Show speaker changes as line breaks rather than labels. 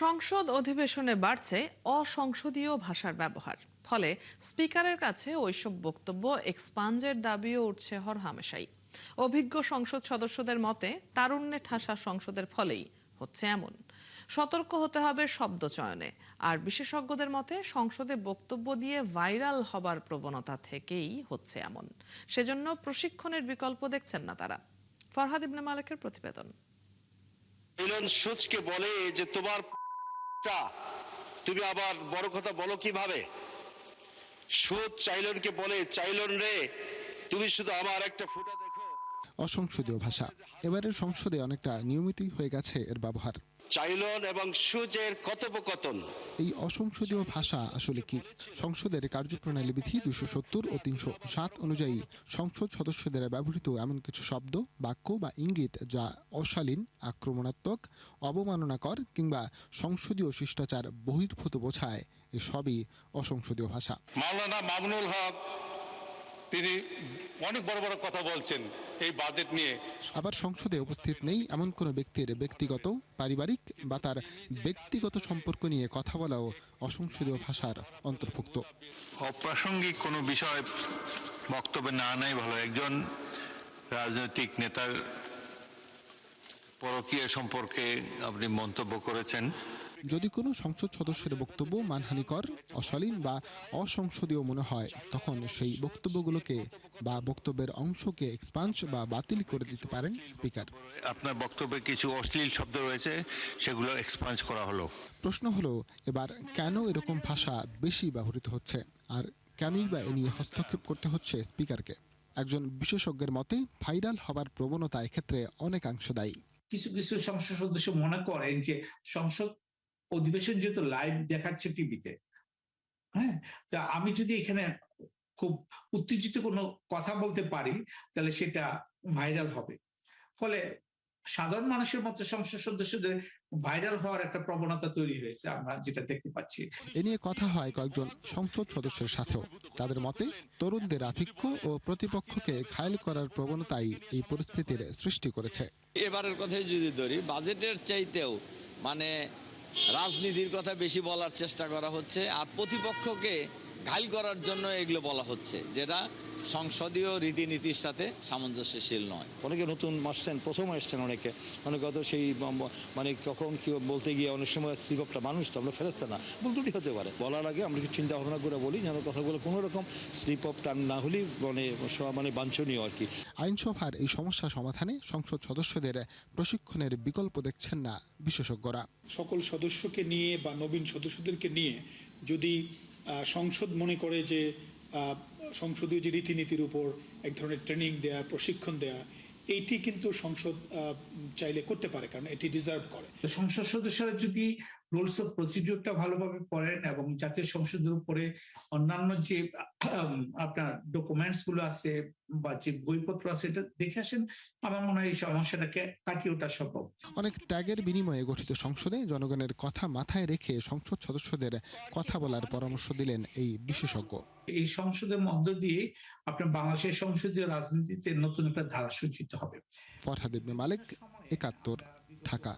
সংসদ অধিবেশনে বাড়ছে অসংসদীয় ভাষার ব্যবহার। ফলে স্পিকারের কাছে ওইসব বক্তব্য এক্সপাঞ্জের দাবিও উঠছে হরহামেশাই। অভিজ্ঞ সংসদ সদস্যদের মতে তারুণ্যে ঠাসা সংসদের ফলেই হচ্ছে এমন। সতর্ক হতে হবে শব্দ চয়নে। আর বিশেষজ্ঞদের মতে সংসদে বক্তব্য দিয়ে ভাইরাল হবার প্রবণতা থেকেই হচ্ছে এমন। সেজন্য প্রশিক্ষণের বিকল্প দেখছেন না তারা। ফরহাদ ইবনে মালেকের প্রতিবেদন।
ইলন সুচকে বলে যে তোমার তুমি আবার বড় কথা বলো কিভাবে। সুচ চাইলনকে বলে, চাইলন রে তুমি শুধু আমার একটা ফুটা দেখো।
অসংসদীয় ভাষা এবারের সংসদে অনেকটা নিয়মিতই হয়ে গেছে এর ব্যবহার।
চাইলন এবং সুচের কথোপকথন।
এই অসংসদীয় ভাষা আসলে কি? সংসদের কার্যপ্রণালী বিধি ২৭০ ও ৩০৭ অনুযায়ী সংসদ সদস্যদের ব্যবহৃত এমন কিছু শব্দ, বাক্য বা ইঙ্গিত যা অশালীন, আক্রমণাত্মক, অবমাননাকর কিংবা সংসদীয় শিষ্টাচার বহির্ভূত বোঝায়, এসবই অসংসদীয় ভাষা।
মাওলানা মামুনুল হক তিনি অনেক বড় বড় কথা বলছেন এই বাজেট নিয়ে।
আবার সংসদে উপস্থিত নেই এমন কোনো ব্যক্তির ব্যক্তিগত, পারিবারিক বা তার ব্যক্তিগত সম্পর্ক নিয়ে কথা বলাও অসংসদীয় ভাষার অন্তর্ভুক্ত।
অপ্রাসঙ্গিক কোনো বিষয় বক্তব্যে না নাই ভালো। একজন রাজনৈতিক নেতার পরকীয়া সম্পর্কে আপনি মন্তব্য করেছেন।
যদি কোনো সংসদ সদস্যের বক্তব্য মানহানিকর, অশালীন বা অসংসদীয় মনে হয়, তখন সেই বক্তব্যগুলোকে বা বক্তব্যের অংশকে এক্সপাঞ্জ বা বাতিল করে দিতে পারেন স্পিকার।
আপনার বক্তব্যে কিছু অশ্লীল শব্দ রয়েছে, সেগুলো এক্সপাঞ্জ করা হলো।
প্রশ্ন হলো এবার কেন এরকম ভাষা বেশি ব্যবহৃত হচ্ছে, আর কেনই বা এ নিয়ে হস্তক্ষেপ করতে হচ্ছে স্পিকারকে? একজন বিশেষজ্ঞের মতে ভাইরাল হবার প্রবণতা এক্ষেত্রে অনেকাংশ দায়ী।
কিছু কিছু সংসদ সদস্য মনে করেন যে সংসদ অধিবেশন যেহেতু লাইভ দেখাচ্ছে টিভিতে, হ্যাঁ, তা আমি যদি এখানে খুব উত্তেজিত কোনো কথা বলতে পারি তাহলে সেটা ভাইরাল হবে। ফলে সাধারণ মানুষের মধ্যে সংসদ সদস্যদের ভাইরাল হওয়ার একটা প্রবণতা তৈরি হয়েছে, আমরা যেটা দেখতে পাচ্ছি।
এ নিয়ে কথা হয় কয়েকজন সংসদ সদস্যের সাথেও। তাদের মতে তরুণদের আধিক্য ও প্রতিপক্ষকে ঘায়েল করার প্রবণতাই এই পরিস্থিতির সৃষ্টি করেছে।
এবারের কথাই যদি ধরি, বাজেটের চাইতেও মানে রাজনীতির কথা বেশি বলার চেষ্টা করা হচ্ছে, আর প্রতিপক্ষকে ঘায়েল করার জন্য এগুলো বলা হচ্ছে, যেটা সংসদীয় রীতিনীতির সাথে সামঞ্জস্যশীল নয়।
অনেকে নতুন আসছেন, প্রথম আসছেন, অনেকে হয়তো সেই মানে কখন কি বলতে গিয়ে অনেক সময় স্লিপ আপটা, মানুষ তো আমরা ফেরস্তা না, ভুল ত্রুটি হতে পারে। বলার আগে আমরা কিছু চিন্তা ভাবনা করে বলি যেন কথাগুলো কোনো রকম স্লিপ অফ টাং না হলেই মানে বাঞ্ছনীয় আর কি।
আইনসভার এই সমস্যা সমাধানে সংসদ সদস্যদের প্রশিক্ষণের বিকল্প দেখছেন না বিশেষজ্ঞরা।
সকল সদস্যকে নিয়ে বা নবীন সদস্যদেরকে নিয়ে যদি সংসদ মনে করে যে সংসদীয় যে রীতিনীতির উপর এক ধরনের ট্রেনিং দেয়া, প্রশিক্ষণ দেয়া, এইটি কিন্তু সংসদ চাইলে করতে পারে, কারণ এটি ডিজার্ভ করে।
সংসদ সদস্যরা যদি রুলস অফ প্রসিডিউরটা ভালোভাবে পড়েন এবং জাতীয় সংসদের উপরে অন্যান্য যে আপনার ডকুমেন্টস গুলো আছে বা যে বইপত্র আছে এটা দেখে আসেন, আমার মনে হয় এই সমস্যাটাকে কাটিয়ে ওঠা সম্ভব।
অনেক ত্যাগের বিনিময়ে গঠিত সংসদে জনগণের কথা মাথায় রেখে সংসদ সদস্যদের কথা বলার পরামর্শ দিলেন এই বিশেষজ্ঞ।
এই সংসদের মধ্য দিয়ে আপনার বাংলাদেশের সংসদীয় রাজনীতিতে নতুন একটা ধারা সূচিত হবে।
ফরহাদ ইবনে মালেক, ৭১, ঢাকা।